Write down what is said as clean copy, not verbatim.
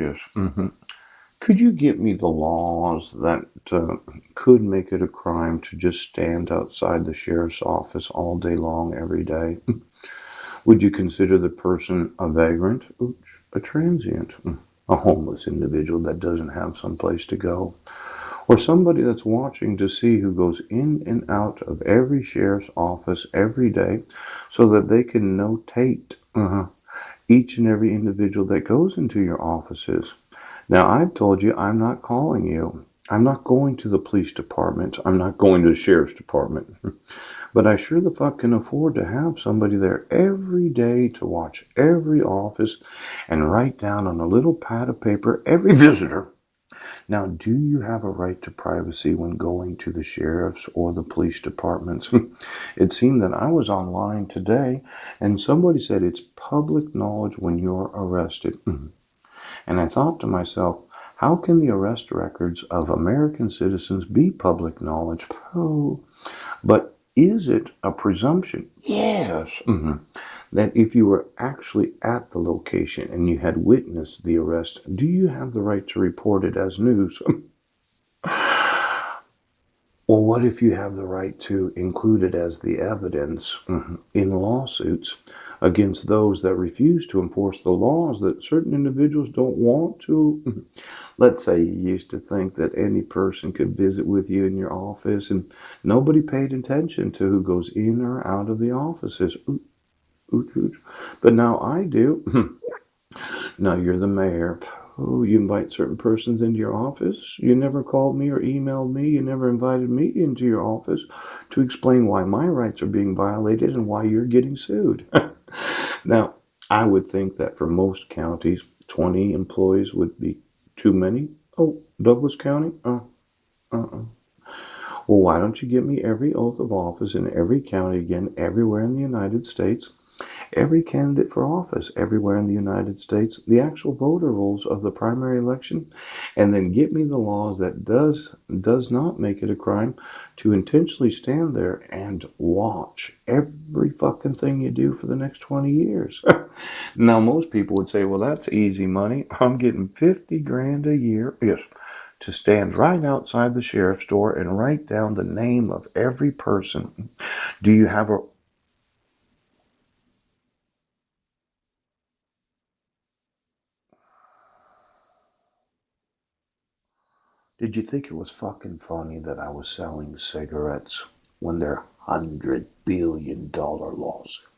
Yes. Could you get me the laws that could make it a crime to just stand outside the sheriff's office all day long, every day? Would you consider the person a vagrant, a transient, a homeless individual that doesn't have some place to go, or somebody that's watching to see who goes in and out of every sheriff's office every day so that they can notate each and every individual that goes into your offices? Now, I've told you I'm not calling you. I'm not going to the police department. I'm not going to the sheriff's department. But I sure the fuck can afford to have somebody there every day to watch every office and write down on a little pad of paper every visitor. Now, do you have a right to privacy when going to the sheriff's or the police departments? It seemed that I was online today and somebody said it's public knowledge when you're arrested. And I thought to myself, how can the arrest records of American citizens be public knowledge? Oh, but is it a presumption? Yes. That if you were actually at the location and you had witnessed the arrest, do you have the right to report it as news? Well, what if you have the right to include it as the evidence in lawsuits against those that refuse to enforce the laws that certain individuals don't want to? Let's say you used to think that any person could visit with you in your office and nobody paid attention to who goes in or out of the offices. Ooch, ooch. But now I do. Now you're the mayor. Oh, you invite certain persons into your office. You never called me or emailed me. You never invited me into your office to explain why my rights are being violated and why you're getting sued. Now, I would think that for most counties, 20 employees would be too many. Oh, Douglas County? Uh-uh. Well, why don't you give me every oath of office in every county again, everywhere in the United States? Every candidate for office everywhere in the United States, the actual voter rolls of the primary election, and then get me the laws that does not make it a crime to intentionally stand there and watch every fucking thing you do for the next 20 years. Now, most people would say, well, that's easy money. I'm getting 50 grand a year. Yes. To stand right outside the sheriff's door and write down the name of every person. Do you have a Did you think it was fucking funny that I was selling cigarettes when they're $100 billion lawsuits?